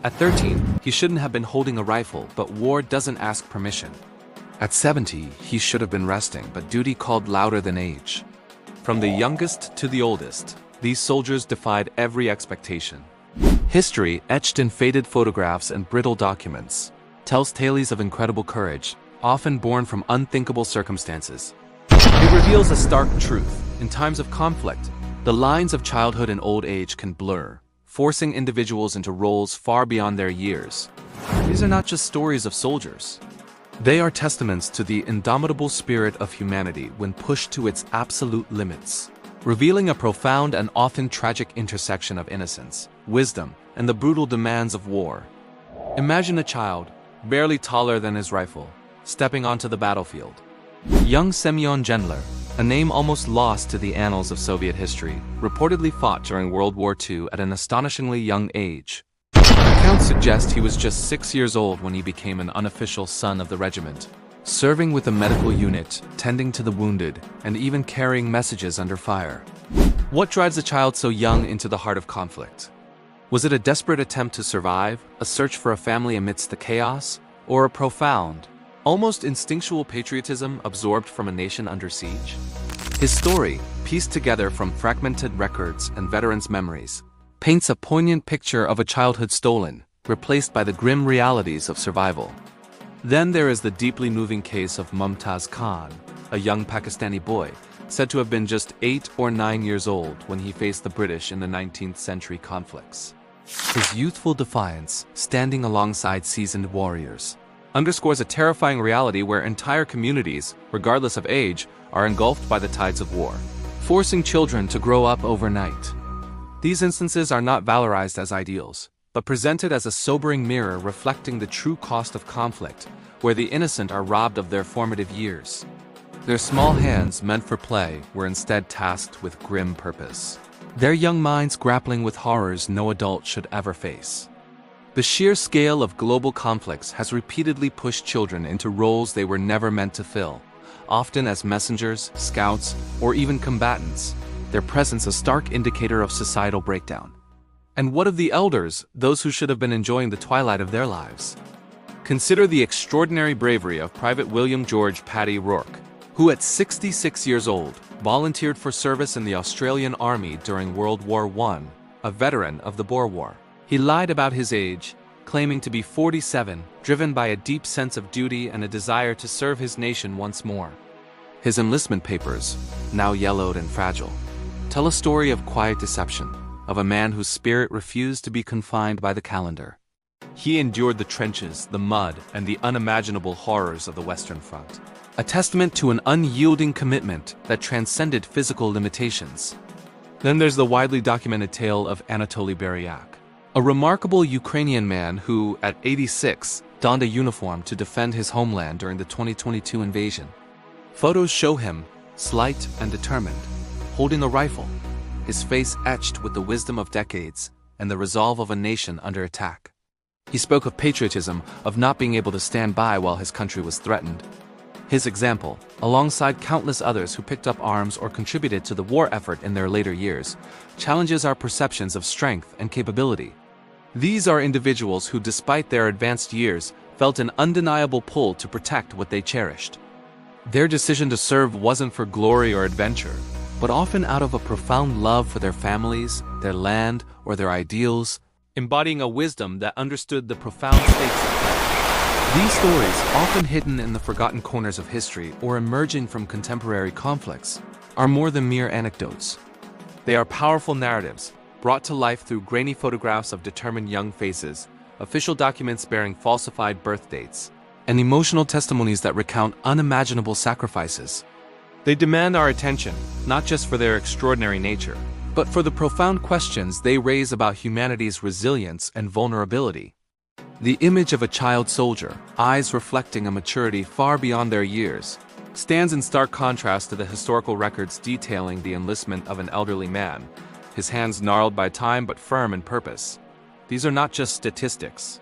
At 13, he shouldn't have been holding a rifle, but war doesn't ask permission. At 70, he should have been resting, but duty called louder than age. From the youngest to the oldest, these soldiers defied every expectation. History, etched in faded photographs and brittle documents, tells tales of incredible courage, often born from unthinkable circumstances. It reveals a stark truth. In times of conflict, the lines of childhood and old age can blur, forcing individuals into roles far beyond their years. These are not just stories of soldiers. They are testaments to the indomitable spirit of humanity when pushed to its absolute limits, revealing a profound and often tragic intersection of innocence, wisdom, and the brutal demands of war. Imagine a child, barely taller than his rifle, stepping onto the battlefield. Young Semyon Gendler, a name almost lost to the annals of Soviet history, reportedly fought during World War II at an astonishingly young age. Accounts suggest he was just 6 years old when he became an unofficial son of the regiment, serving with a medical unit, tending to the wounded, and even carrying messages under fire. What drives a child so young into the heart of conflict? Was it a desperate attempt to survive, a search for a family amidst the chaos, or a profound, almost instinctual patriotism absorbed from a nation under siege? His story, pieced together from fragmented records and veterans' memories, paints a poignant picture of a childhood stolen, replaced by the grim realities of survival. Then there is the deeply moving case of Mumtaz Khan, a young Pakistani boy, said to have been just 8 or 9 years old when he faced the British in the 19th century conflicts. His youthful defiance, standing alongside seasoned warriors, underscores a terrifying reality where entire communities, regardless of age, are engulfed by the tides of war, forcing children to grow up overnight. These instances are not valorized as ideals, but presented as a sobering mirror reflecting the true cost of conflict, where the innocent are robbed of their formative years. Their small hands, meant for play, were instead tasked with grim purpose, their young minds grappling with horrors no adult should ever face. The sheer scale of global conflicts has repeatedly pushed children into roles they were never meant to fill, often as messengers, scouts, or even combatants, their presence a stark indicator of societal breakdown. And what of the elders, those who should have been enjoying the twilight of their lives? Consider the extraordinary bravery of Private William George Paddy Rourke, who at 66 years old, volunteered for service in the Australian Army during World War I, a veteran of the Boer War. He lied about his age, claiming to be 47, driven by a deep sense of duty and a desire to serve his nation once more. His enlistment papers, now yellowed and fragile, tell a story of quiet deception, of a man whose spirit refused to be confined by the calendar. He endured the trenches, the mud, and the unimaginable horrors of the Western Front, a testament to an unyielding commitment that transcended physical limitations. Then there's the widely documented tale of Anatoly Beryak, a remarkable Ukrainian man who, at 86, donned a uniform to defend his homeland during the 2022 invasion. Photos show him, slight and determined, holding a rifle, his face etched with the wisdom of decades and the resolve of a nation under attack. He spoke of patriotism, of not being able to stand by while his country was threatened. His example, alongside countless others who picked up arms or contributed to the war effort in their later years, challenges our perceptions of strength and capability. These are individuals who, despite their advanced years, felt an undeniable pull to protect what they cherished. Their decision to serve wasn't for glory or adventure, but often out of a profound love for their families, their land, or their ideals, embodying a wisdom that understood the profound stakes of life. These stories, often hidden in the forgotten corners of history or emerging from contemporary conflicts, are more than mere anecdotes. They are powerful narratives, brought to life through grainy photographs of determined young faces, official documents bearing falsified birth dates, and emotional testimonies that recount unimaginable sacrifices. They demand our attention, not just for their extraordinary nature, but for the profound questions they raise about humanity's resilience and vulnerability. The image of a child soldier, eyes reflecting a maturity far beyond their years, stands in stark contrast to the historical records detailing the enlistment of an elderly man, his hands gnarled by time but firm in purpose. These are not just statistics.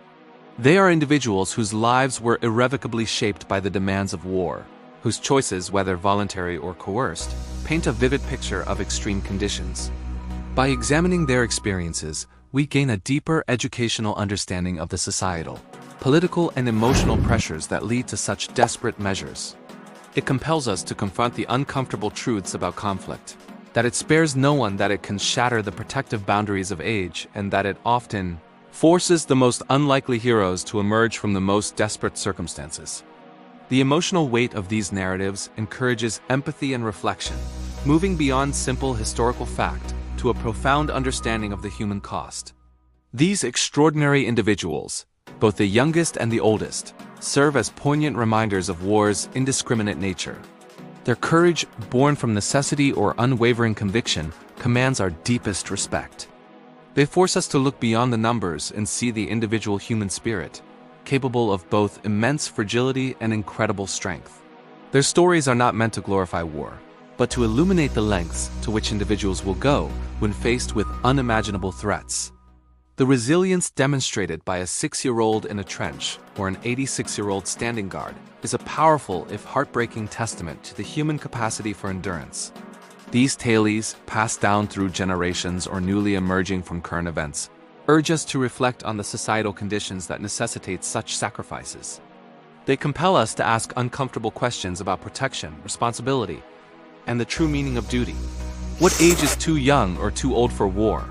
They are individuals whose lives were irrevocably shaped by the demands of war, whose choices, whether voluntary or coerced, paint a vivid picture of extreme conditions. By examining their experiences, we gain a deeper educational understanding of the societal, political, and emotional pressures that lead to such desperate measures. It compels us to confront the uncomfortable truths about conflict, that it spares no one, that it can shatter the protective boundaries of age, and that it often forces the most unlikely heroes to emerge from the most desperate circumstances. The emotional weight of these narratives encourages empathy and reflection, moving beyond simple historical fact to a profound understanding of the human cost. These extraordinary individuals, both the youngest and the oldest, serve as poignant reminders of war's indiscriminate nature. Their courage, born from necessity or unwavering conviction, commands our deepest respect. They force us to look beyond the numbers and see the individual human spirit, capable of both immense fragility and incredible strength. Their stories are not meant to glorify war, but to illuminate the lengths to which individuals will go when faced with unimaginable threats. The resilience demonstrated by a 6-year-old in a trench or an 86-year-old standing guard is a powerful, if heartbreaking, testament to the human capacity for endurance. These tales, passed down through generations or newly emerging from current events, urge us to reflect on the societal conditions that necessitate such sacrifices. They compel us to ask uncomfortable questions about protection, responsibility, and the true meaning of duty. What age is too young or too old for war?